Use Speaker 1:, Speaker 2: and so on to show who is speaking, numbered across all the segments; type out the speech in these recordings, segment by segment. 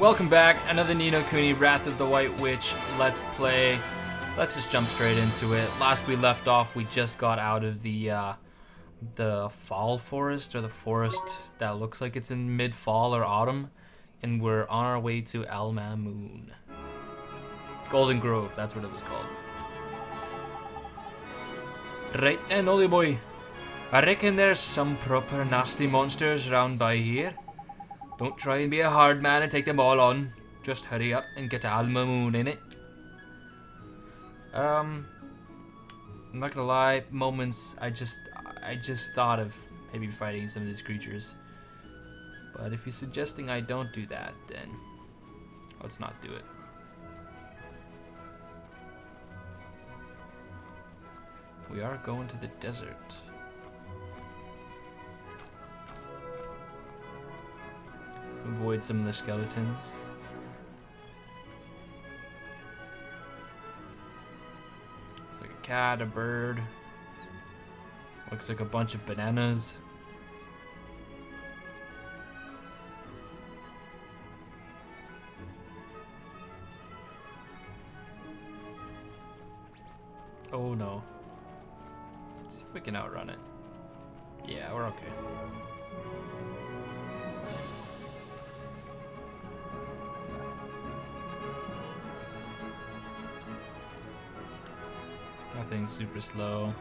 Speaker 1: Welcome back, another Ni no Kuni Wrath of the White Witch Let's Play. Let's just jump straight into it. Last we left off, we just got out of the fall forest, or the forest that looks like it's in mid-fall or autumn, and we're on our way to Alma Moon. Golden Grove, that's what it was called. Right then, Ollie boy. I reckon there's some proper nasty monsters round by here. Don't try and be a hard man and take them all on. Just hurry up and get to Alma Moon, innit? I'm not gonna lie, moments I just thought of maybe fighting some of these creatures. But if you're suggesting I don't do that, then let's not do it. We are going to the desert. Avoid some of the skeletons. It's like a cat, a bird. Looks like a bunch of bananas. Oh no. Let's see if we can outrun it. Yeah, we're okay. Nothing super slow.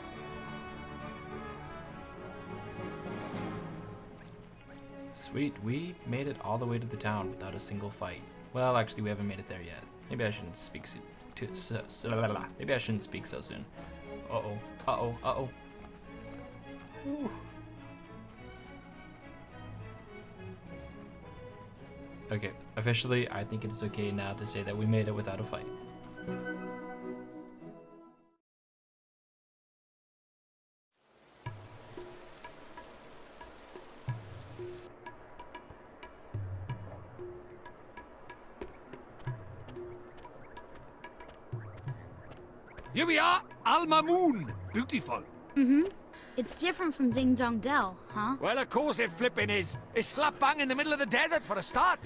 Speaker 1: Sweet, we made it all the way to the town without a single fight. Well, actually, we haven't made it there yet. Maybe I shouldn't speak maybe I shouldn't speak so soon. Uh-oh, uh-oh, uh-oh. Ooh. Okay, officially, I think it's okay now to say that we made it without a fight.
Speaker 2: Here we are, Alma Moon. Beautiful.
Speaker 3: Mm-hmm. It's different from Ding Dong Dell, huh?
Speaker 2: Well, of course it flipping is. It's slap bang in the middle of the desert for a start.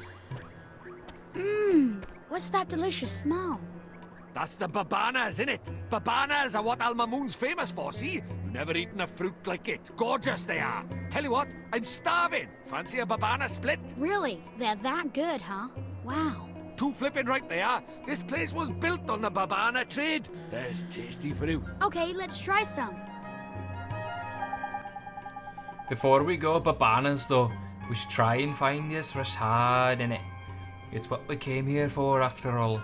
Speaker 3: What's that delicious smell?
Speaker 2: That's the babanas, innit? Babanas are what Alma Moon's famous for, see? You never eaten a fruit like it. Gorgeous they are. Tell you what, I'm starving. Fancy a babana split?
Speaker 3: Really? They're that good, huh? Wow.
Speaker 2: Too flipping right they are. This place was built on the babana trade. There's tasty fruit.
Speaker 3: Okay, let's try some.
Speaker 1: Before we go babanas though, we should try and find this Rashad in it. It's what we came here for after all.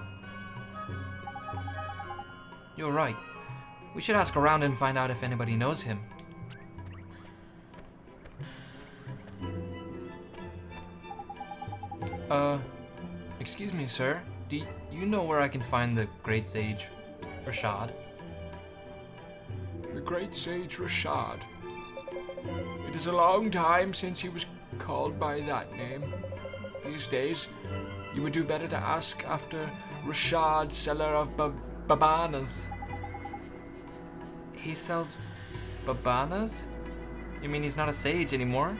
Speaker 1: You're right. We should ask around and find out if anybody knows him. Excuse me, sir. Do you know where I can find the great sage Rashad?
Speaker 4: The great sage Rashad. It is a long time since he was called by that name. These days, you would do better to ask after Rashad, seller of babanas.
Speaker 1: He sells babanas? You mean he's not a sage anymore?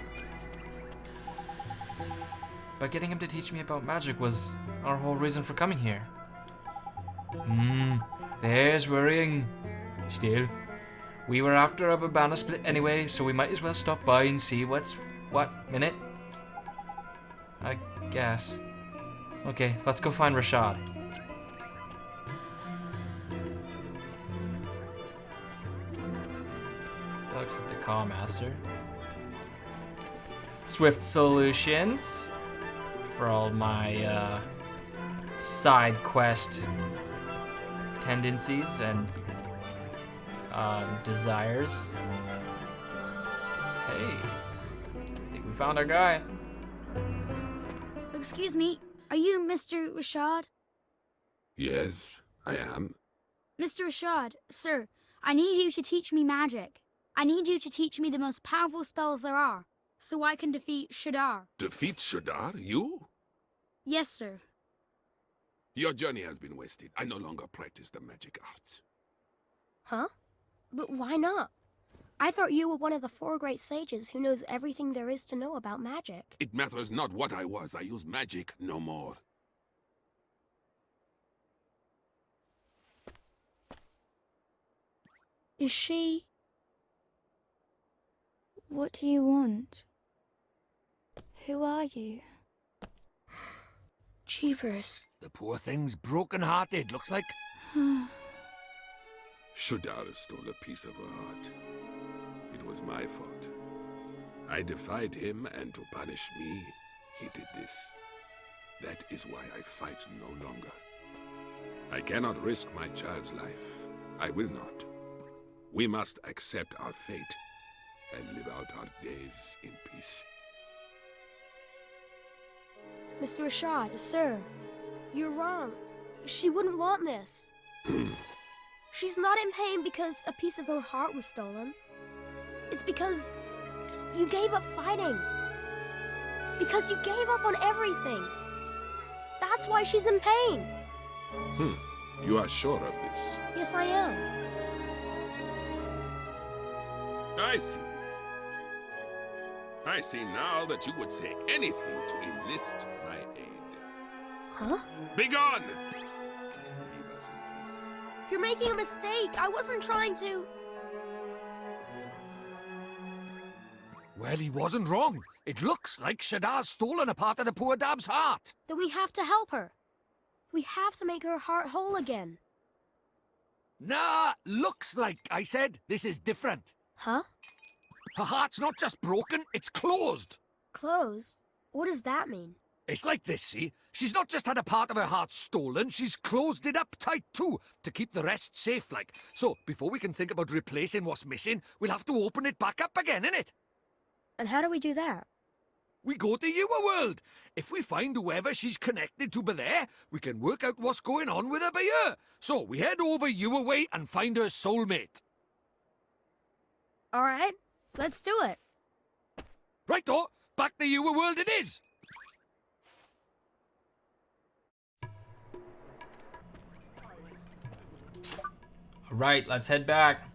Speaker 1: But getting him to teach me about magic was our whole reason for coming here. There's worrying. Still, we were after a babana split anyway, so we might as well stop by and see what's what. Minute? I guess. Okay, let's go find Rashad. That looks like the Call Master. Swift Solutions. For all my side quest tendencies and desires. Hey, I think we found our guy.
Speaker 3: Excuse me, are you Mr. Rashad?
Speaker 4: Yes, I am.
Speaker 3: Mr. Rashad, sir, I need you to teach me magic. I need you to teach me the most powerful spells there are, so I can defeat Shadar.
Speaker 4: Defeat Shadar? You?
Speaker 3: Yes, sir.
Speaker 4: Your journey has been wasted. I no longer practice the magic arts.
Speaker 5: Huh? But why not? I thought you were one of the 4 great sages who knows everything there is to know about magic.
Speaker 4: It matters not what I was. I use magic no more.
Speaker 3: Is she... What do you want? Who are you? Jeepers.
Speaker 2: The poor thing's broken-hearted, looks like.
Speaker 6: Shudar stole a piece of her heart. It was my fault. I defied him, and to punish me, he did this. That is why I fight no longer. I cannot risk my child's life. I will not. We must accept our fate and live out our days in peace.
Speaker 5: Mr. Rashad, sir, you're wrong. She wouldn't want this. She's not in pain because a piece of her heart was stolen. It's because you gave up fighting. Because you gave up on everything. That's why she's in pain.
Speaker 6: You are sure of this?
Speaker 5: Yes, I am.
Speaker 6: I see. I see now that you would say anything to enlist my aid.
Speaker 5: Huh?
Speaker 6: Begone! Leave us in peace.
Speaker 5: You're making a mistake. I wasn't trying to...
Speaker 2: Well, he wasn't wrong. It looks like Shadar's stolen a part of the poor dab's heart.
Speaker 5: Then we have to help her. We have to make her heart whole again.
Speaker 2: Nah, looks like, I said. This is different.
Speaker 5: Huh?
Speaker 2: Her heart's not just broken, it's closed.
Speaker 5: Closed? What does that mean?
Speaker 2: It's like this, see? She's not just had a part of her heart stolen, she's closed it up tight too, to keep the rest safe like. So, before we can think about replacing what's missing, we'll have to open it back up again, innit?
Speaker 5: And how do we do that?
Speaker 2: We go to your world. If we find whoever she's connected to by there, we can work out what's going on with her by here. So, we head over your way and find her soulmate.
Speaker 5: All right, let's do it.
Speaker 2: Righto, back to your world it is.
Speaker 1: All right, let's head back.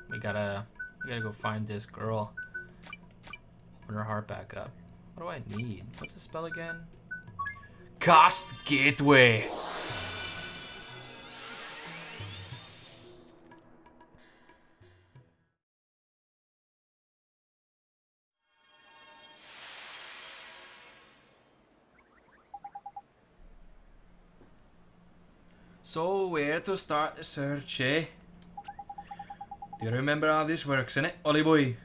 Speaker 1: We gotta go find this girl. Open her heart back up. What do I need? What's the spell again? Cast Gateway. So, where to start the search, eh? Do you remember how this works, innit, Ollie boy?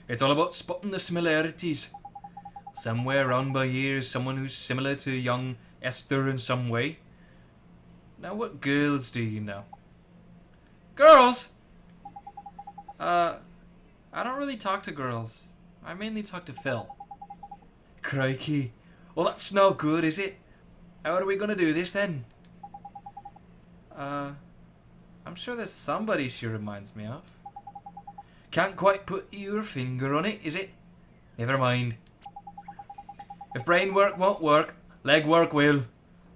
Speaker 1: It's all about spotting the similarities. Somewhere around by here is someone who's similar to young Esther in some way. Now, what girls do you know? Girls? I don't really talk to girls. I mainly talk to Phil. Crikey. Well, that's no good, is it? How are we gonna do this then? I'm sure there's somebody she reminds me of. Can't quite put your finger on it, is it? Never mind. If brain work won't work, leg work will.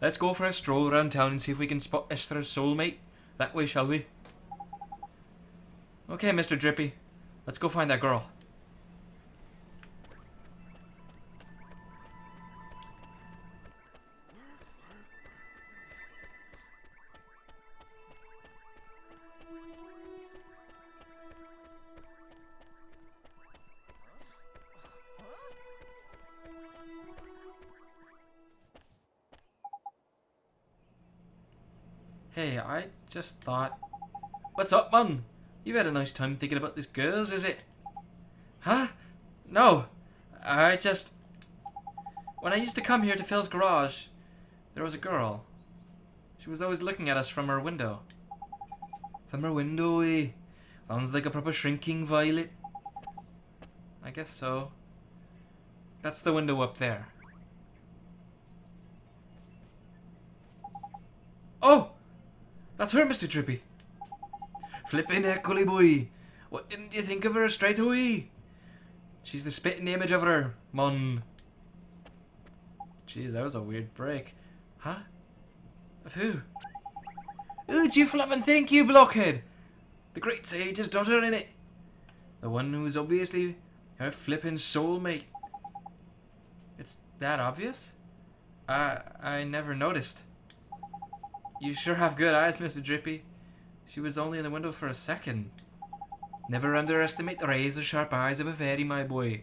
Speaker 1: Let's go for a stroll around town and see if we can spot Esther's soulmate. That way, shall we? Okay, Mr. Drippy. Let's go find that girl. Hey, I just thought... What's up, man? You've had a nice time thinking about this girls, is it? Huh? No. I just... When I used to come here to Phil's garage, there was a girl. She was always looking at us from her window. From her window, eh? Sounds like a proper shrinking violet. I guess so. That's the window up there. Oh! That's her, Mr. Drippy. Flippin' heck, Cully boy. What didn't you think of her straight away? She's the spitting image of her, mon. Jeez, that was a weird break. Huh? Of who? Who'd you flippin' think, you blockhead? The great sage's daughter, innit? The one who's obviously her flippin' soulmate. It's that obvious? I never noticed. You sure have good eyes, Mr. Drippy. She was only in the window for a second. Never underestimate the razor-sharp eyes of a fairy, my boy.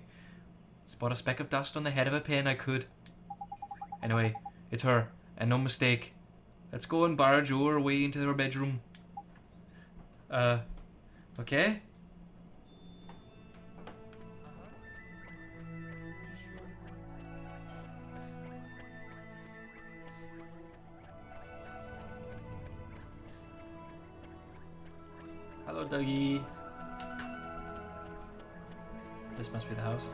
Speaker 1: Spot a speck of dust on the head of a pin, I could. Anyway, it's her, and no mistake. Let's go and barge our way into her bedroom. Okay? Hello, doggy. This must be the house.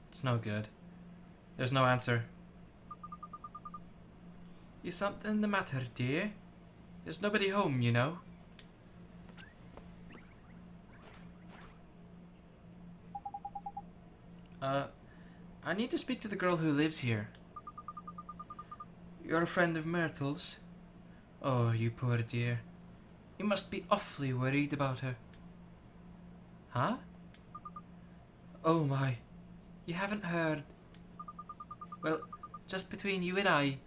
Speaker 1: It's no good. There's no answer. Is something the matter, dear? There's nobody home, you know. I need to speak to the girl who lives here. You're a friend of Myrtle's? Oh, you poor dear. You must be awfully worried about her. Huh? Oh my. You haven't heard. Well, just between you and I,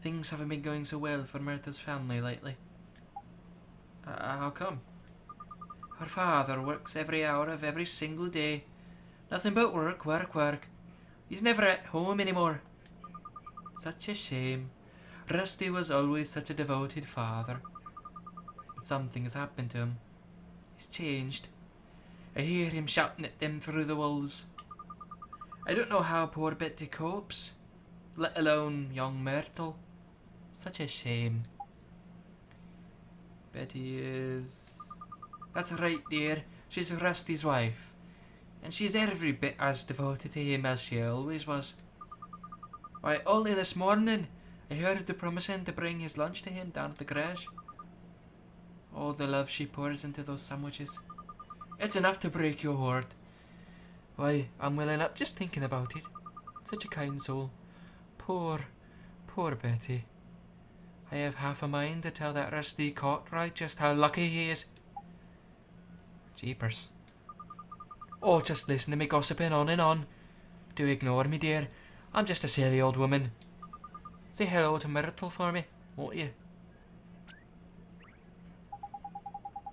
Speaker 1: things haven't been going so well for Myrtle's family lately. How come? Her father works every hour of every single day. Nothing but work, work, work. He's never at home anymore. Such a shame. Rusty was always such a devoted father. But something has happened to him. He's changed. I hear him shouting at them through the walls. I don't know how poor Betty copes, let alone young Myrtle. Such a shame. Betty is... That's right, dear. She's Rusty's wife. And she's every bit as devoted to him as she always was. Why, only this morning, I heard her promising to bring his lunch to him down at the garage. Oh, the love she pours into those sandwiches. It's enough to break your heart. Why, I'm welling up just thinking about it. Such a kind soul. Poor, poor Betty. I have half a mind to tell that Rusty Cartwright just how lucky he is. Jeepers. Oh, just listen to me gossiping on and on. Do ignore me, dear. I'm just a silly old woman. Say hello to Myrtle for me, won't you?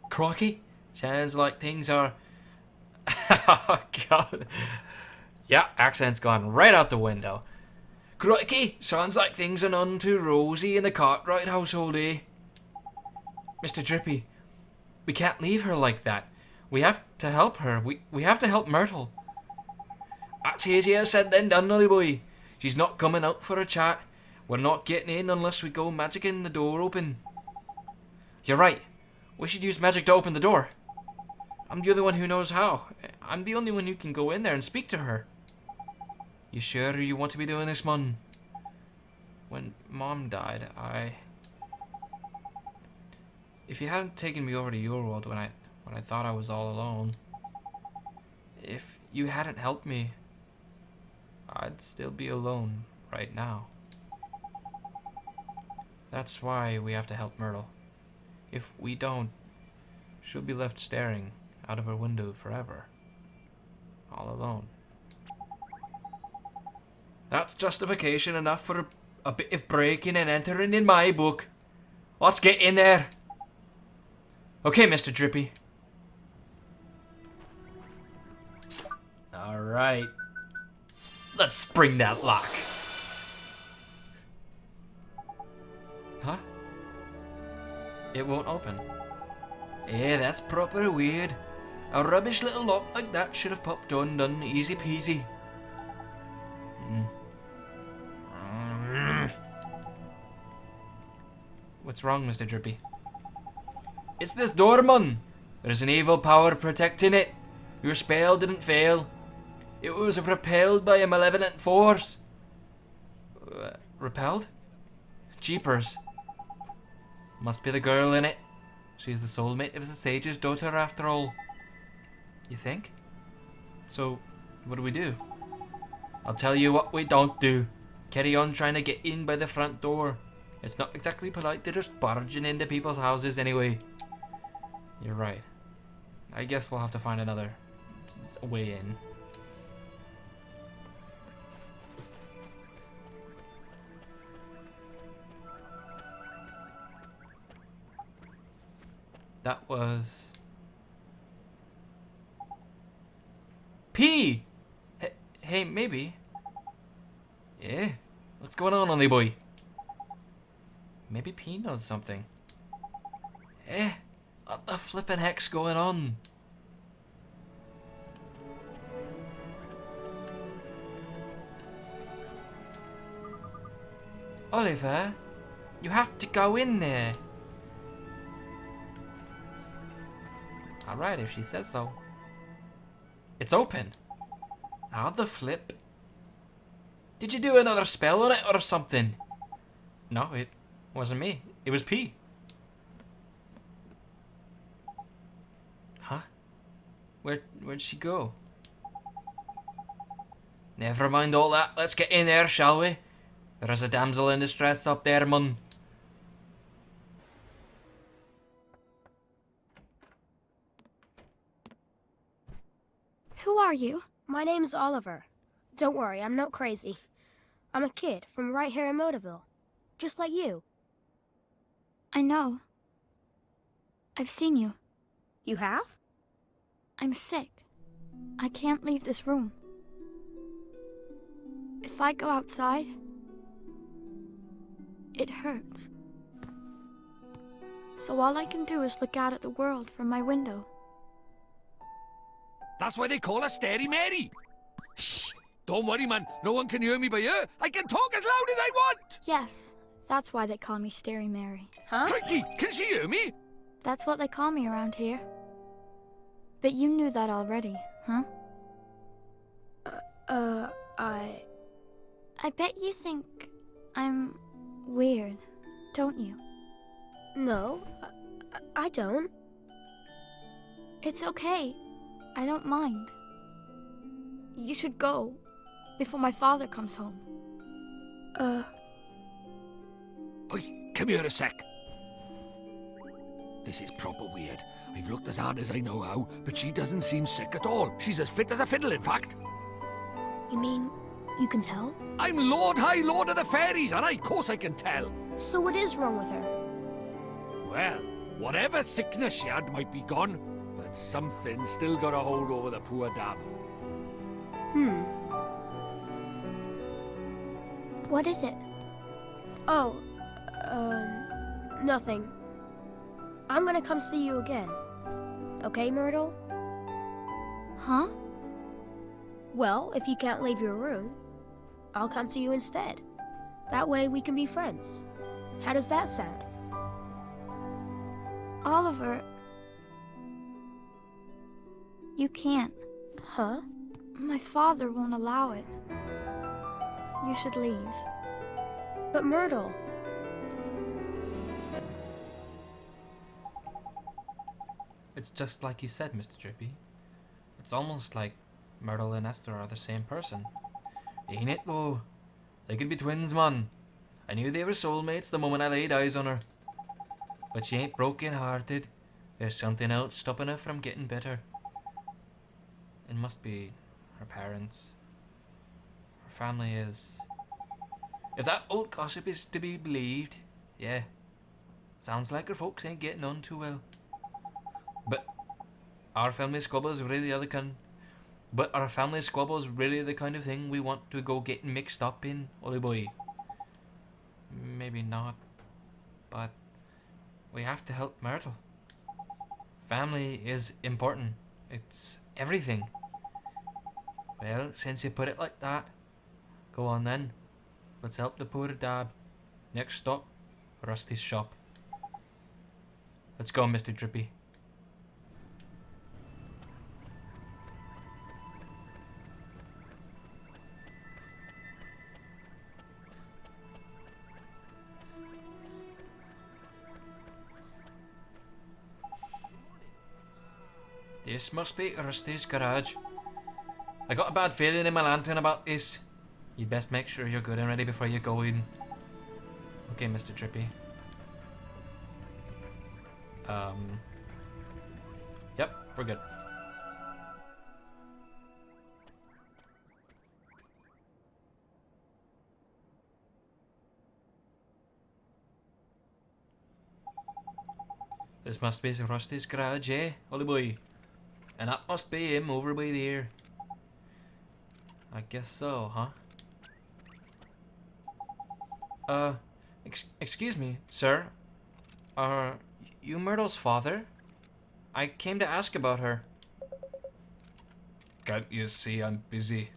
Speaker 1: Crocky? Sounds like things are... Oh, God. Yeah, accent's gone right out the window. Crikey, sounds like things are none too rosy in the Cartwright household, eh? Mr. Drippy, we can't leave her like that. We have to help her. We have to help Myrtle. That's easier said than done, Nolly boy. She's not coming out for a chat. We're not getting in unless we go magicking the door open. You're right. We should use magic to open the door. I'm the only one who knows how. I'm the only one who can go in there and speak to her. You sure you want to be doing this, Mon? When Mom died, If you hadn't taken me over to your world when I thought I was all alone, if you hadn't helped me, I'd still be alone right now. That's why we have to help Myrtle. If we don't, she'll be left staring out of her window forever. All alone. That's justification enough for a bit of breaking and entering in my book. Let's get in there. Okay, Mr. Drippy. Alright. Let's spring that lock. Huh? It won't open. Eh, that's proper weird. A rubbish little lock like that should have popped undone easy peasy. What's wrong, Mr. Drippy? It's this door, mon. There's an evil power protecting it. Your spell didn't fail. It was repelled by a malevolent force. Repelled? Jeepers. Must be the girl in it. She's the soulmate of the sage's daughter after all. You think? So, what do we do? I'll tell you what we don't do. Carry on trying to get in by the front door. It's not exactly polite to just barging into people's houses anyway. You're right. I guess we'll have to find another way in. That was... P! Hey, maybe. Yeah? What's going on, only boy? Maybe P knows something. Eh? What the flippin' heck's going on? Oliver, you have to go in there. Alright, if she says so. It's open. How the flip? Did you do another spell on it or something? No, it wasn't me. It was P. Huh? Where'd she go? Never mind all that. Let's get in there, shall we? There is a damsel in distress up there, mun.
Speaker 3: Who are you?
Speaker 5: My name's Oliver. Don't worry, I'm not crazy. I'm a kid from right here in Motorville. Just like you.
Speaker 3: I know. I've seen you.
Speaker 5: You have?
Speaker 3: I'm sick. I can't leave this room. If I go outside, it hurts. So all I can do is look out at the world from my window.
Speaker 2: That's why they call her Stary Mary. Shh! Don't worry, man. No one can hear me but you. I can talk as loud as I want.
Speaker 3: Yes, that's why they call me Stary Mary.
Speaker 5: Huh?
Speaker 2: Crikey, can she hear me?
Speaker 3: That's what they call me around here. But you knew that already, huh? I bet you think I'm weird, don't you?
Speaker 5: No, I don't.
Speaker 3: It's okay. I don't mind. You should go before my father comes home.
Speaker 2: Oi, come here a sec. This is proper weird. I've looked as hard as I know how, but she doesn't seem sick at all. She's as fit as a fiddle, in fact.
Speaker 5: You mean you can tell?
Speaker 2: I'm Lord High Lord of the Fairies, and of course I can tell.
Speaker 5: So what is wrong with her?
Speaker 2: Well, whatever sickness she had might be gone, but something still got a hold over the poor dab.
Speaker 3: What is it?
Speaker 5: Oh, nothing. I'm gonna come see you again. Okay, Myrtle?
Speaker 3: Huh?
Speaker 5: Well, if you can't leave your room, I'll come to you instead. That way we can be friends. How does that sound?
Speaker 3: Oliver, you can't.
Speaker 5: Huh?
Speaker 3: My father won't allow it. You should leave.
Speaker 5: But Myrtle...
Speaker 1: It's just like you said, Mr. Drippy. It's almost like Myrtle and Esther are the same person. Ain't it though? They could be twins, man. I knew they were soulmates the moment I laid eyes on her. But she ain't broken hearted. There's something else stopping her from getting better. It must be her parents. Her family is... If that old gossip is to be believed, yeah. Sounds like her folks ain't getting on too well. But our family squabbles really the kind of thing we want to go getting mixed up in, Ollie boy? Maybe not, but we have to help Myrtle. Family is important. It's everything. Well, since you put it like that, go on then. Let's help the poor dab. Next stop, Rusty's shop. Let's go, Mr. Drippy. This must be Rusty's garage. I got a bad feeling in my lantern about this. You'd best make sure you're good and ready before you go in. Okay, Mr. Drippy. Yep, we're good. This must be Rusty's garage, eh, Ollie boy? And that must be him over by there. I guess so, huh? Excuse me, sir. Are you Myrtle's father? I came to ask about her.
Speaker 4: Can't you see I'm busy?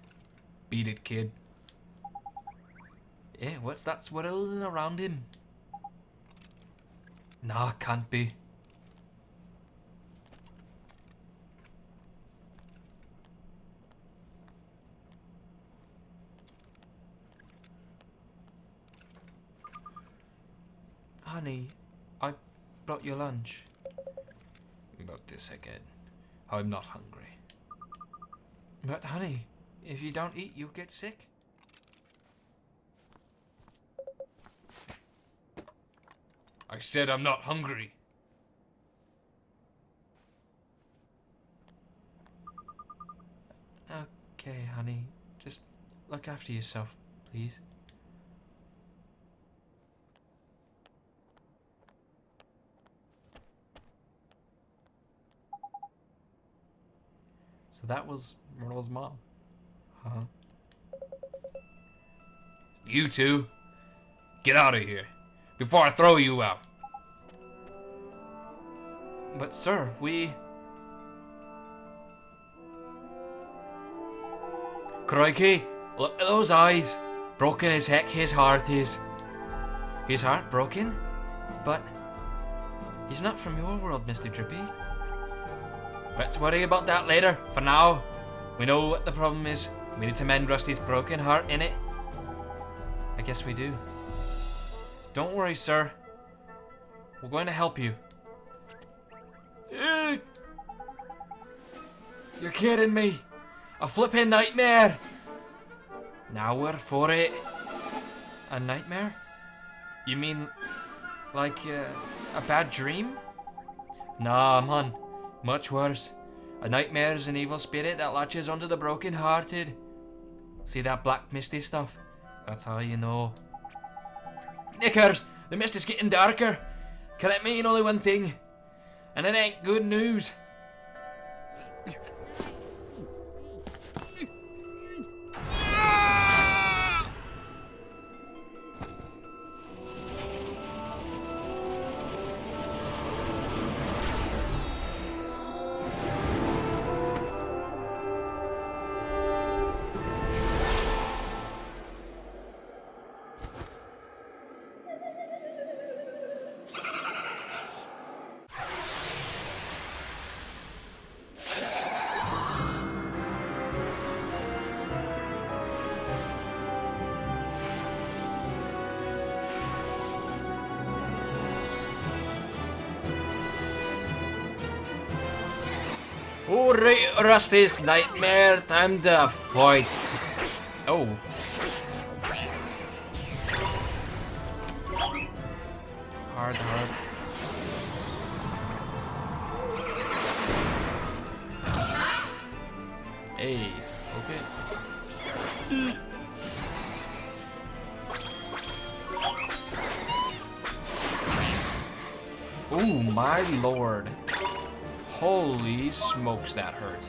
Speaker 4: Beat it, kid.
Speaker 1: Eh, what's that swirling around him? Nah, can't be. Honey, I brought you lunch.
Speaker 4: About this again. I'm not hungry.
Speaker 1: But honey, if you don't eat, you'll get sick.
Speaker 4: I said I'm not hungry.
Speaker 1: Okay, honey. Just look after yourself, please. So that was Myrtle's mom. Huh?
Speaker 4: You two, get out of here before I throw you out.
Speaker 1: But sir, we... Crikey, look at those eyes. Broken as heck his heart is. His heart broken? But he's not from your world, Mr. Drippy. Let's worry about that later. For now, we know what the problem is. We need to mend Rusty's broken heart, innit? I guess we do. Don't worry, sir. We're going to help you. You're kidding me. A flipping nightmare. Now we're for it. A nightmare? You mean like a bad dream? Nah, man. Much worse. A nightmare is an evil spirit that latches onto the broken-hearted. See that black misty stuff? That's how you know. Knickers! The mist is getting darker. Can it mean only one thing? And it ain't good news. Alright, Rusty's nightmare, time to fight. Oh. Hard. Hey, okay. Oh my lord. Holy smokes, that hurt.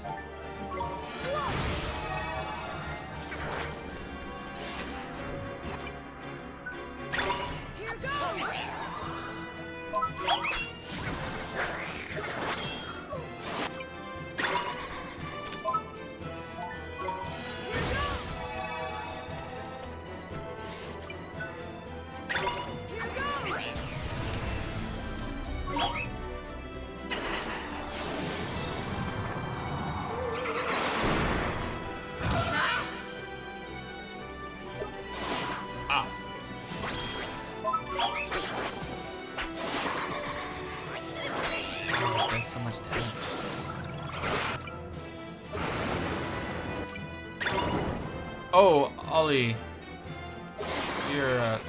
Speaker 1: So much damage. Oh, Ollie. You're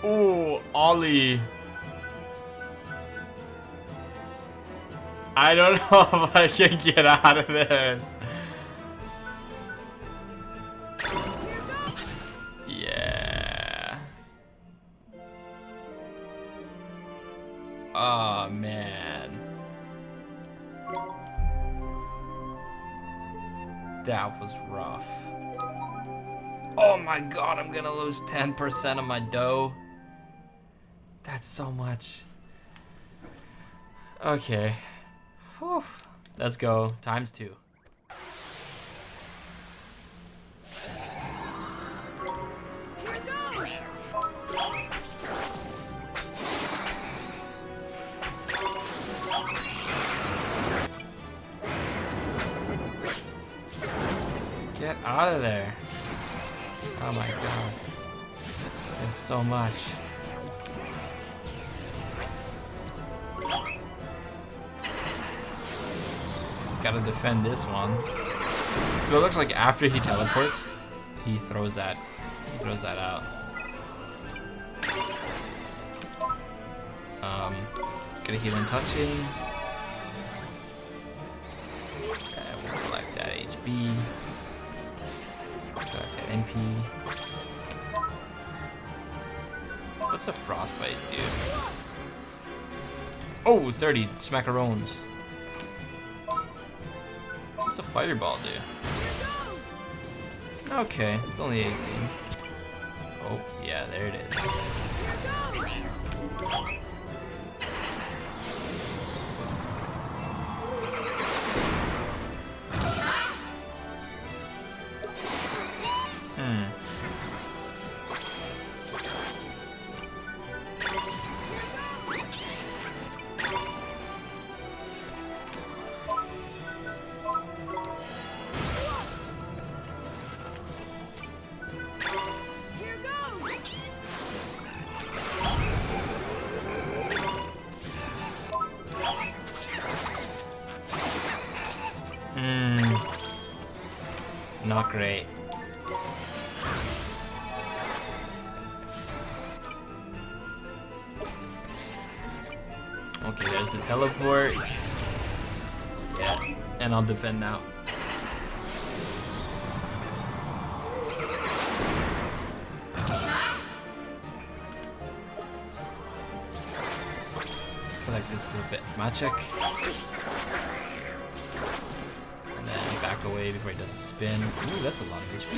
Speaker 1: oh, Ollie. I don't know if I can get out of this. Yeah. Oh, man. That was rough. Oh my god, I'm gonna lose 10% of my dough. That's so much. Okay. Whew. Let's go. ×2. Get out of there. Oh my god. There's so much. Gotta defend this one. So it looks like after he teleports, he throws that out. Let's get a healing touch in. And we'll collect that HP. Collect that MP. What's a frostbite do? Oh, 30 smackarones. What's a fireball do? Okay, it's only 18. Oh, yeah, there it is. Not great. Okay, there's the teleport. Yeah, and I'll defend now. Collect this little bit of magic. And then back away before he does a spin. Ooh, that's a lot of HP.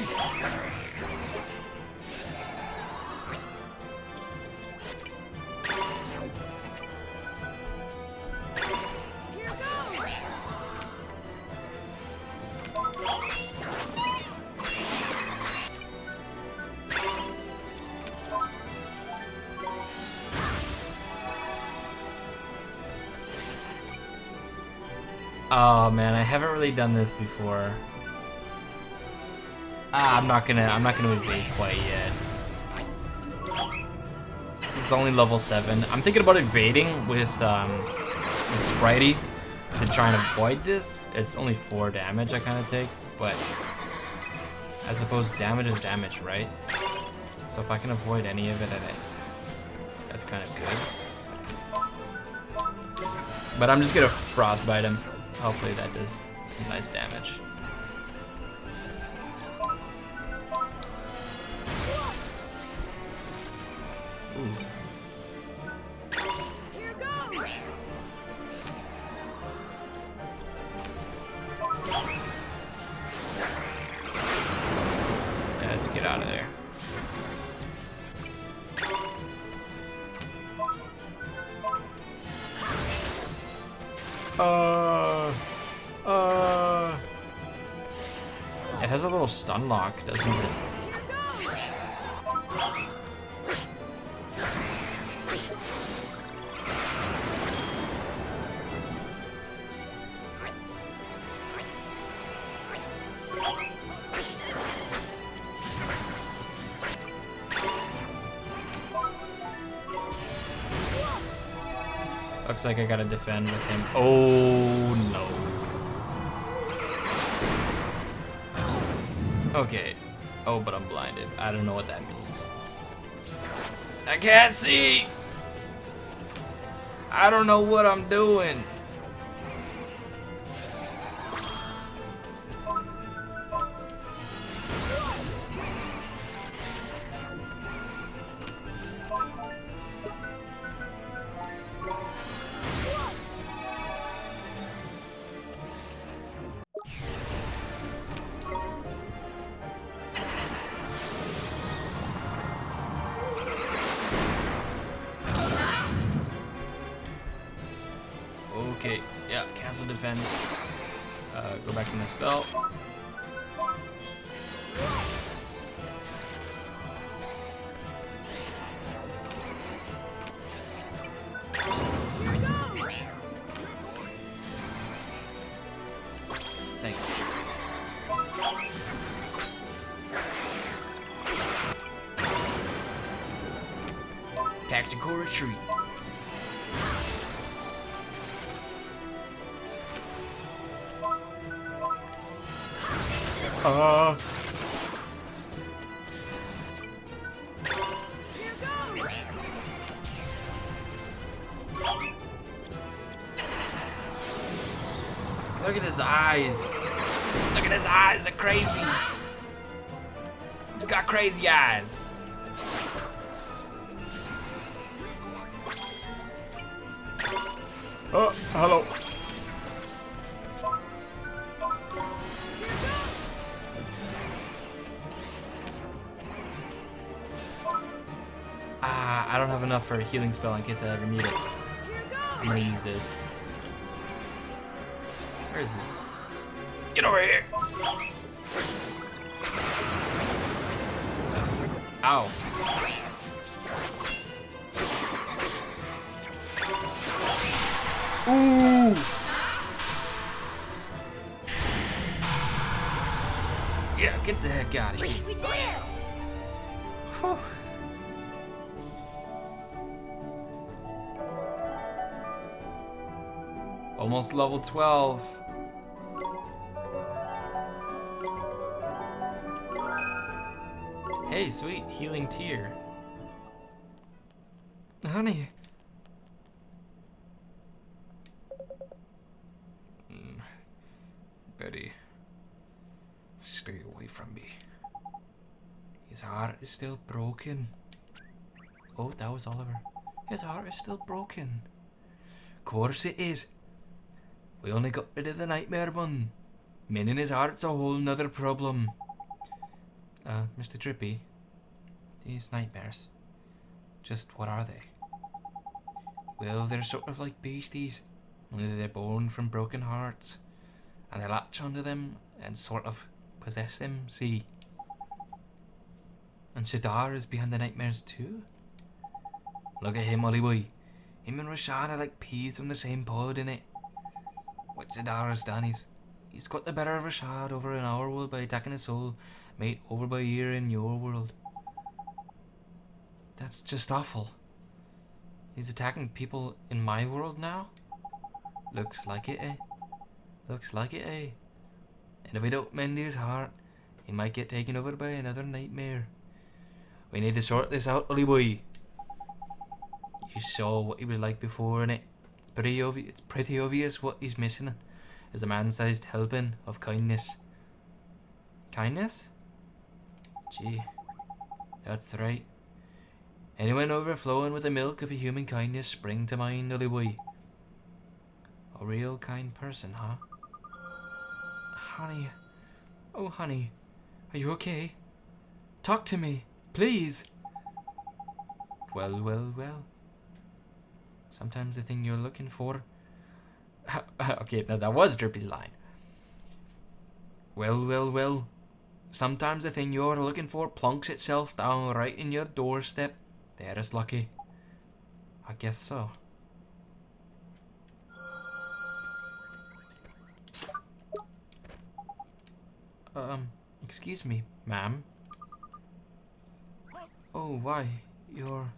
Speaker 1: Oh man, I haven't really done this before. I'm not gonna evade quite yet. This is only level 7. I'm thinking about evading with Spritey to try and avoid this. It's only 4 damage I kind of take, but I suppose damage is damage, right? So if I can avoid any of it, that's kind of good. But I'm just gonna frostbite him. Hopefully that does some nice damage. Ooh. Yeah, let's get out of there. It has a little stun lock, doesn't it? Looks like I gotta defend with him. Oh no. Okay. Oh, but I'm blinded. I don't know what that means. I can't see! I don't know what I'm doing. Okay, yeah, cancel defend. Go back to my spell. Thanks. Tactical retreat. Look at his eyes. Look at his eyes, they're crazy. He's got crazy eyes.
Speaker 4: Oh, hello.
Speaker 1: I don't have enough for a healing spell in case I ever need it. I'm gonna use this. Where is he? Get over here! Ow. Ooh! Yeah, get the heck out of here.
Speaker 5: We did it!
Speaker 1: Whew. Almost level 12. Hey, sweet, healing tear. Honey. Betty, stay away from me. His heart is still broken. Oh, that was Oliver. His heart is still broken. Of course it is. We only got rid of the nightmare one. Mending his heart's a whole nother problem. Mr. Drippy, these nightmares, just what are they? Well, they're sort of like beasties, only they're born from broken hearts, and they latch onto them and sort of possess them, see? And Shadar is behind the nightmares too? Look at him, Ollie boy. Him and Rashad are like peas from the same pod, innit? What Shadar has done is, he's got the better of Rashad over in our world by attacking his soul, mate over by here in your world. That's just awful. He's attacking people in my world now? Looks like it, eh? Looks like it, eh? And if we don't mend his heart, he might get taken over by another nightmare. We need to sort this out, Ollie boy. You saw what he was like before, innit? It's pretty obvious what he's missing is a man-sized helping of kindness. Kindness? Gee, that's right. Anyone overflowing with the milk of a human kindness spring to mind, Ollie boy. A real kind person, huh? Honey. Oh, honey. Are you okay? Talk to me, please. Well, well, well. Sometimes the thing you're looking for... Okay, now that was Drippy's line. Well, well, well. Sometimes the thing you're looking for plunks itself down right in your doorstep. There is lucky. I guess so. Excuse me, ma'am. Oh, why? You're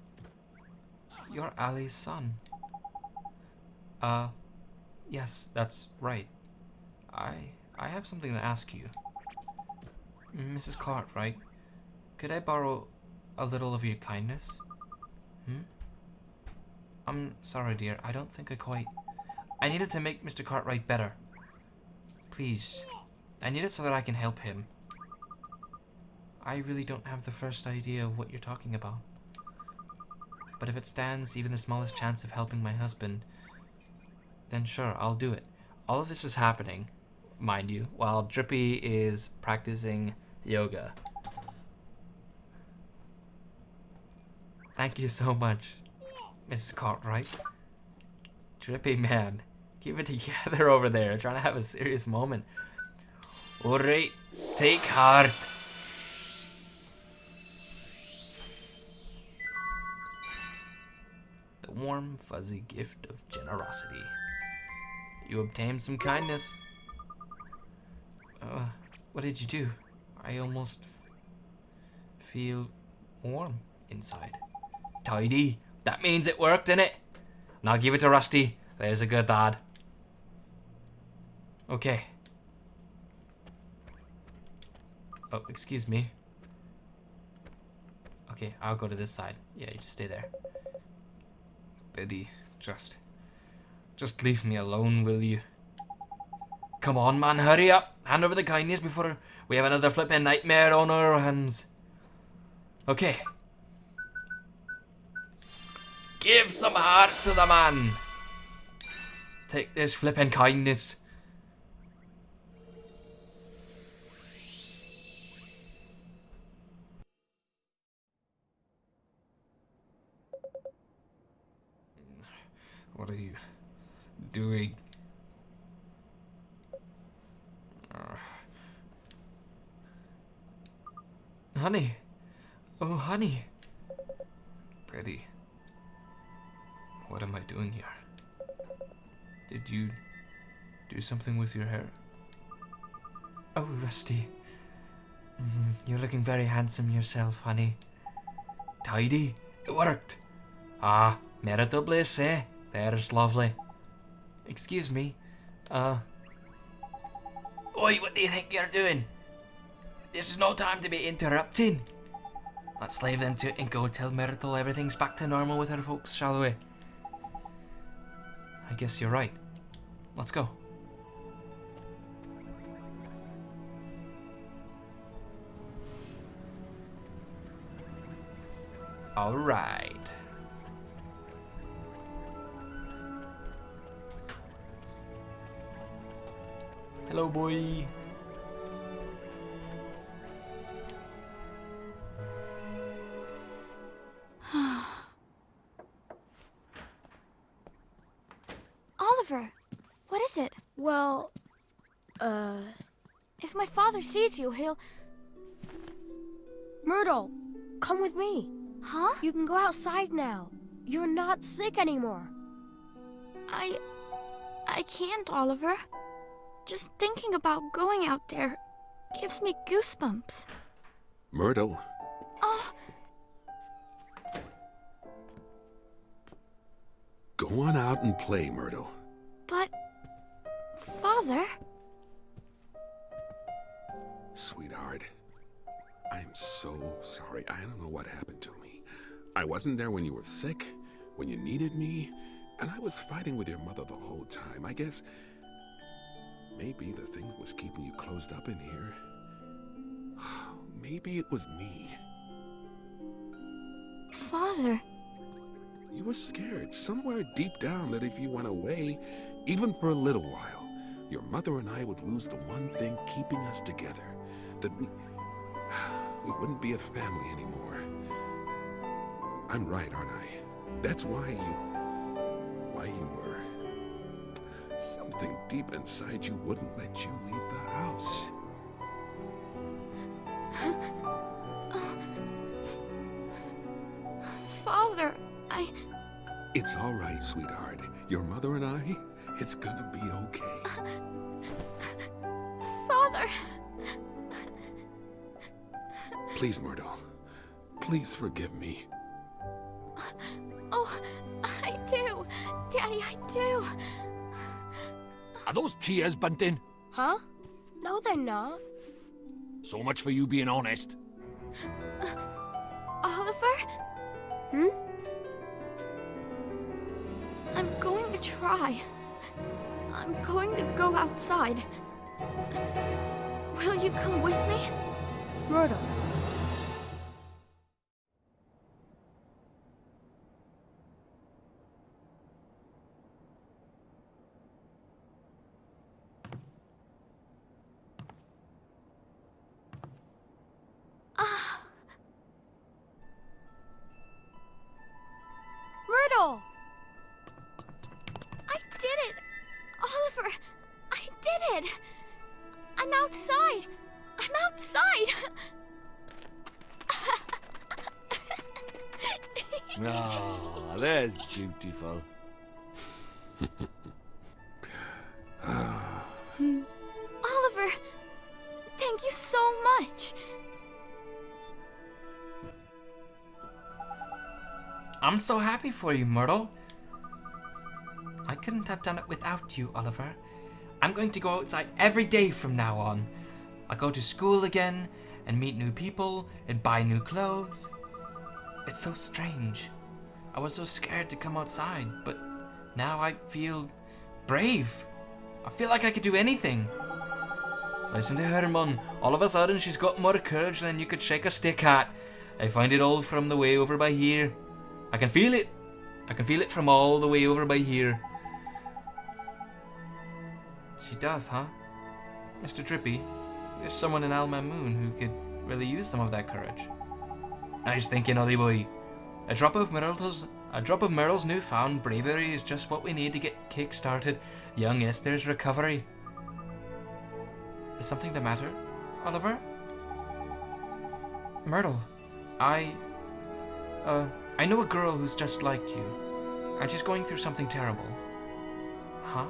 Speaker 1: Ali's son. Yes, that's right. I have something to ask you. Mrs. Cartwright, could I borrow a little of your kindness? I'm sorry, dear. I don't think I needed to make Mr. Cartwright better. Please. I need it so that I can help him. I really don't have the first idea of what you're talking about. But if it stands even the smallest chance of helping my husband, then sure, I'll do it. All of this is happening, mind you, while Drippy is practicing yoga. Thank you so much, Mrs. Cartwright. Drippy, man, Keep it together over there. Trying to have a serious moment. Alright, take heart. The warm, fuzzy gift of generosity. You obtained some kindness. What did you do? I almost feel warm inside. Tidy. That means it worked, innit? Now give it to Rusty. There's a good lad. Okay. Oh, excuse me. Okay, I'll go to this side. Yeah, you just stay there. Biddy, just leave me alone, will you? Come on, man, hurry up. Hand over the kindness before we have another flippin' nightmare on our hands. Okay. Give some heart to the man. Take this flippin' kindness. What are you doing? Honey. Oh, honey. Pretty. What am I doing here? Did you do something with your hair? Oh, Rusty. You're looking very handsome yourself, honey. Tidy. It worked. Ah, marital bliss, eh? There's lovely. Excuse me. Oi, what do you think you're doing? This is no time to be interrupting. Let's leave them to it and go tell Myrtle everything's back to normal with her folks, shall we? I guess you're right. Let's go. All right. Hello, boy.
Speaker 3: Oliver, what is it?
Speaker 5: Well,
Speaker 3: If my father sees you, he'll...
Speaker 5: Myrtle, come with me.
Speaker 3: Huh?
Speaker 5: You can go outside now. You're not sick anymore.
Speaker 3: I can't, Oliver. Just thinking about going out there gives me goosebumps.
Speaker 6: Myrtle,
Speaker 3: Oh,
Speaker 6: go on out and play, Myrtle.
Speaker 3: but... Father?
Speaker 6: Sweetheart, I'm so sorry. I don't know what happened to me. I wasn't there when you were sick, when you needed me, and I was fighting with your mother the whole time. I guess maybe the thing that was keeping you closed up in here, maybe it was me.
Speaker 3: Father?
Speaker 6: You were scared somewhere deep down that if you went away, even for a little while, your mother and I would lose the one thing keeping us together. That we wouldn't be a family anymore. I'm right, aren't I? That's why you were. Something deep inside you wouldn't let you leave the house.
Speaker 3: Father,
Speaker 6: It's all right, sweetheart. Your mother and I, it's gonna be okay.
Speaker 3: Father!
Speaker 6: Please, Myrtle. Please forgive me.
Speaker 3: Oh, I do. Daddy, I do.
Speaker 2: Are those tears, Bunting?
Speaker 5: Huh? No, they're not.
Speaker 2: So much for you being honest.
Speaker 3: Oliver?
Speaker 5: Hmm?
Speaker 3: I'm going to try. I'm going to go outside. Will you come with me?
Speaker 5: Myrtle. Myrtle!
Speaker 3: I did it!
Speaker 5: Oliver, I did it! I'm outside! I'm outside!
Speaker 2: Ah, that's beautiful.
Speaker 5: Oliver, thank you so much.
Speaker 1: I'm so happy for you, Myrtle. I couldn't have done it without you, Oliver. I'm going to go outside every day from now on. I'll go to school again and meet new people and buy new clothes. It's so strange. I was so scared to come outside, but now I feel brave. I feel like I could do anything. Listen to her, Mon. All of a sudden, she's got more courage than you could shake a stick at. I find it all from the way over by here. I can feel it. I can feel it from all the way over by here. She does, huh? Mr. Drippy, there's someone in Al Mamoon who could really use some of that courage. Nice thinking, Ollie boy. A drop of Myrtle's newfound bravery is just what we need to get kick-started young Esther's recovery. Is something the matter, Oliver? Myrtle, I know a girl who's just like you, and she's going through something terrible. Huh?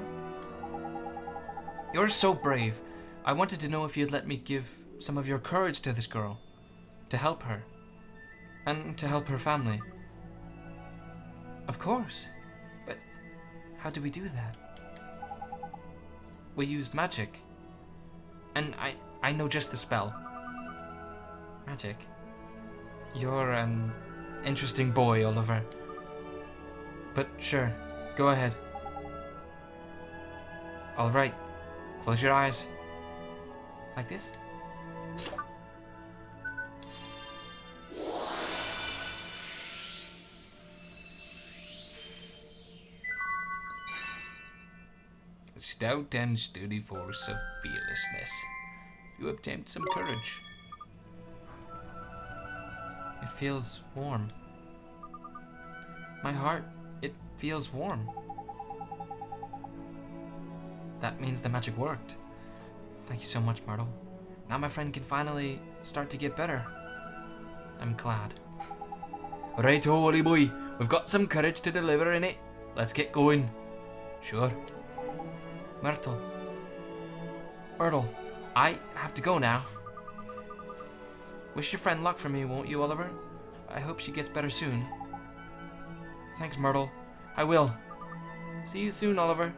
Speaker 1: You're so brave. I wanted to know if you'd let me give some of your courage to this girl, to help her, and to help her family. Of course, but how do we do that? We use magic, and I know just the spell. Magic? You're an interesting boy, Oliver. But sure, go ahead. Alright, close your eyes. Like this? Stout and sturdy force of fearlessness. You obtained some courage. It feels warm. My heart, it feels warm. That means the magic worked. Thank you so much, Myrtle. Now my friend can finally start to get better. I'm glad. Right-ho, Ollie boy. We've got some courage to deliver in it. Let's get going. Sure. Myrtle. Myrtle, I have to go now. Wish your friend luck for me, won't you, Oliver? I hope she gets better soon. Thanks, Myrtle. I will. See you soon, Oliver.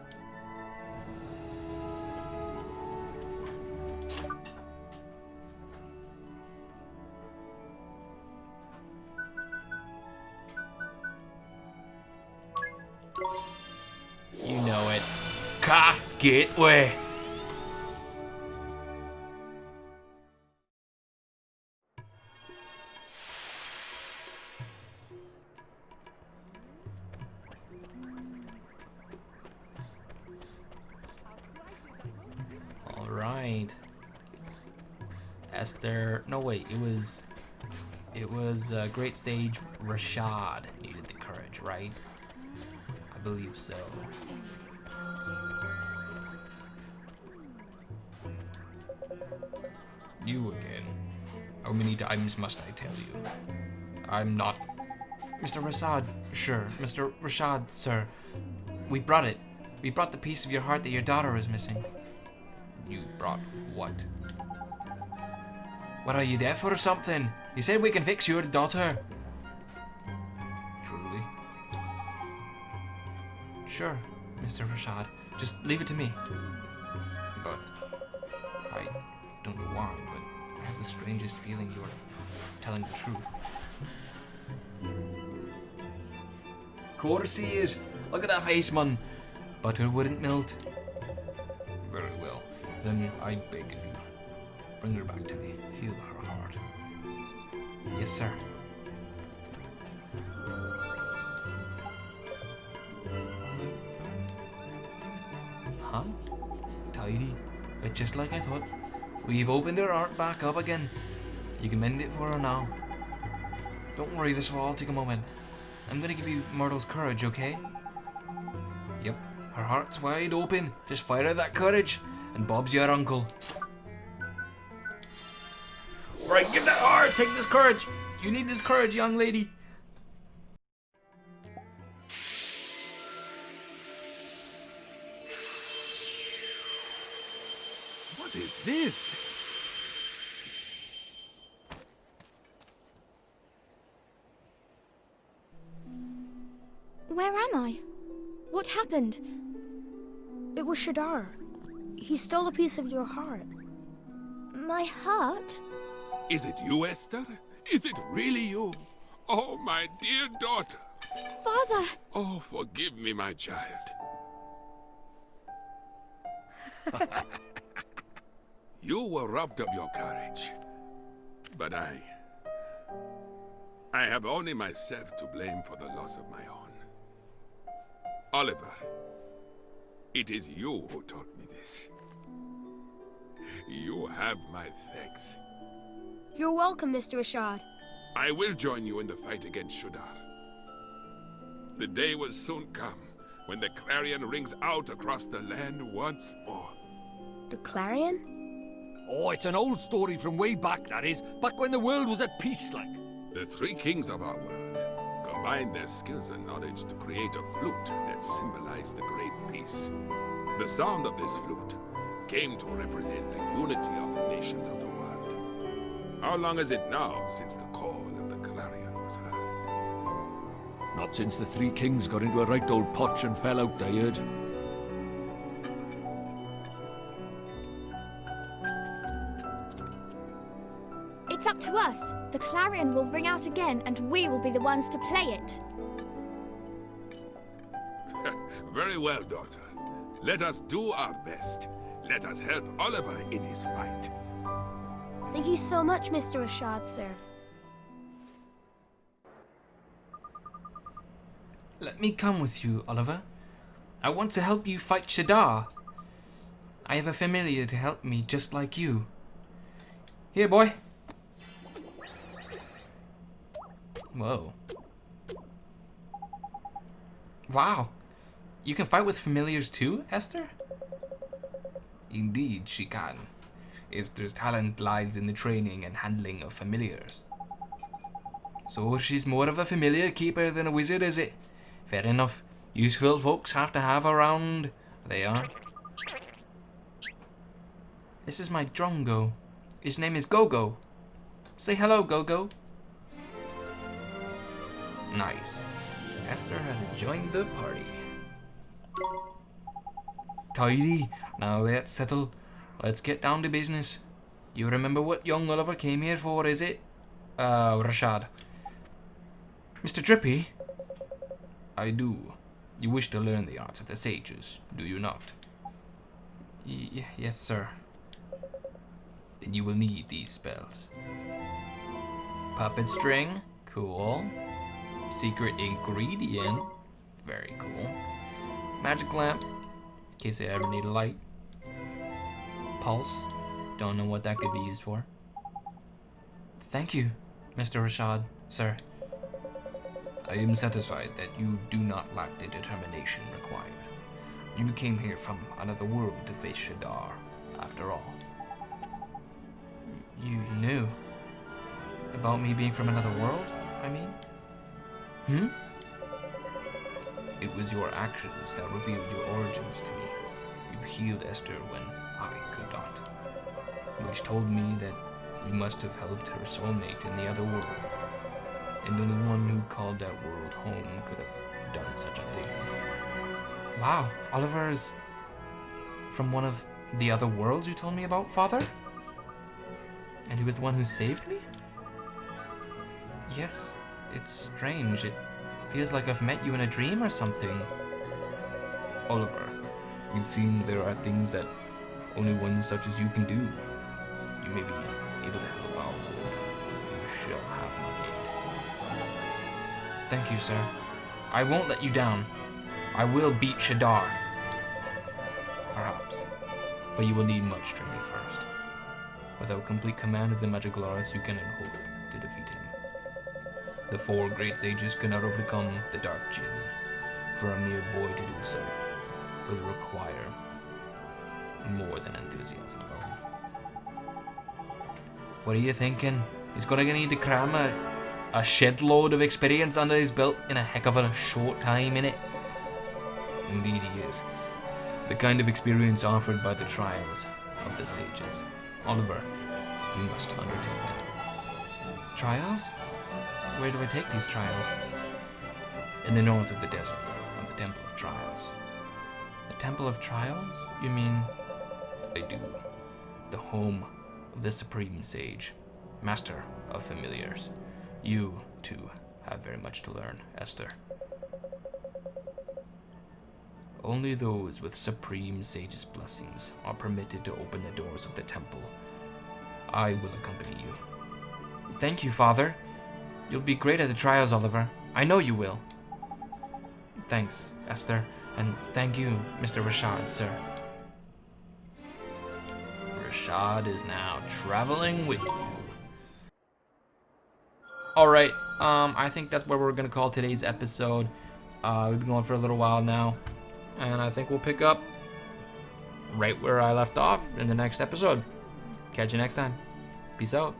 Speaker 1: You know it. Cast Gateway. All right. Esther. No, wait. It was Great Sage Rashad needed the courage, right? I believe so. You again. How many times must I tell you? I'm not... Mr. Rashad, sure. Mr. Rashad, sir. We brought it. We brought the piece of your heart that your daughter is missing. You brought what? What, are you deaf or something? You said we can fix your daughter. Truly? Sure, Mr. Rashad. Just leave it to me. But I don't know why, but I have the strangest feeling you're telling the truth. Course he is. Look at that face, man. Butter wouldn't melt. Very well. Then I beg of you, bring her back to me. Heal her heart. Yes, sir. Huh? Tidy. But just like I thought. We've opened her heart back up again. You can mend it for her now. Don't worry, this will all take a moment. I'm gonna give you Myrtle's courage, okay? Yep, Her heart's wide open. Just fire out that courage, and Bob's your uncle. Right, give that heart. Take this courage. You need this courage, young lady.
Speaker 6: What is this?
Speaker 5: Where am I? What happened? It was Shadar. He stole a piece of your heart. My heart?
Speaker 6: Is it you, Esther? Is it really you? Oh, my dear daughter.
Speaker 5: Father!
Speaker 6: Oh, forgive me, my child. You were robbed of your courage. But I have only myself to blame for the loss of my own. Oliver, it is you who taught me this. You have my thanks.
Speaker 5: You're welcome, Mr. Rashad.
Speaker 6: I will join you in the fight against Shudar. The day will soon come when the clarion rings out across the land once more.
Speaker 5: The Clarion?
Speaker 2: Oh, it's an old story from way back, that is. Back when the world was at peace, like.
Speaker 6: The three kings of our world combined their skills and knowledge to create a flute that symbolized the great peace. The sound of this flute came to represent the unity of the nations of the world. How long is it now since the call of the clarion was heard?
Speaker 2: Not since the three kings got into a right old potch and fell out, I heard.
Speaker 5: It's up to us. The Clarion will ring out again, and we will be the ones to play it.
Speaker 6: Very well, daughter. Let us do our best. Let us help Oliver in his fight.
Speaker 5: Thank you so much, Mr. Rashad, sir.
Speaker 1: Let me come with you, Oliver. I want to help you fight Shadar. I have a familiar to help me just like you. Here, boy. Whoa. Wow. You can fight with familiars too, Esther? Indeed, she can. Esther's talent lies in the training and handling of familiars. So she's more of a familiar keeper than a wizard, is it? Fair enough. Useful folks have to have around. They are. This is my Drongo. His name is Gogo. Say hello, Gogo. Nice. Esther has joined the party. Tidy. Now that's settled. Let's get down to business. You remember what young Oliver came here for, is it? Rashad. Mr. Drippy? I do. You wish to learn the arts of the sages, do you not? Yes, sir. Then you will need these spells. Puppet string, cool. Secret ingredient, very cool. Magic lamp, in case I ever need a light. Pulse, don't know what that could be used for. Thank you, Mr. Rashad, sir. I am satisfied that you do not lack the determination required. You came here from another world to face Shadar, after all. You knew? About me being from another world, I mean? It was your actions that revealed your origins to me. You healed Esther when I could not. Which told me that you must have helped her soulmate in the other world. And only one who called that world home could have done such a thing. Wow, Oliver is from one of the other worlds you told me about, Father? And he was the one who saved me? Yes, it's strange. It feels like I've met you in a dream or something. Oliver, it seems there are things that only one such as you can do. You may be able to help our world. You shall have my aid. Thank you, sir. I won't let you down. I will beat Shadar. Perhaps. But you will need much training first. Without complete command of the magical arts, you cannot hope to defeat him. The four great sages cannot overcome the dark Jinn. For a mere boy to do so, will require more than enthusiasm alone. What are you thinking? He's gonna need to cram a shitload of experience under his belt in a heck of a short time, innit? Indeed he is. The kind of experience offered by the trials of the sages. Oliver, you must undertake them. Trials? Where do I take these trials? In the north of the desert, of the Temple of Trials. The Temple of Trials? You mean? I do. The home of the Supreme Sage, Master of Familiars. You, too, have very much to learn, Esther. Only those with Supreme Sage's blessings are permitted to open the doors of the temple. I will accompany you. Thank you, Father. You'll be great at the trials, Oliver. I know you will. Thanks, Esther, and thank you, Mr. Rashad, sir. Rashad is now traveling with you. Alright, I think that's where we're gonna call today's episode. We've been going for a little while now, and I think we'll pick up right where I left off in the next episode. Catch you next time. Peace out.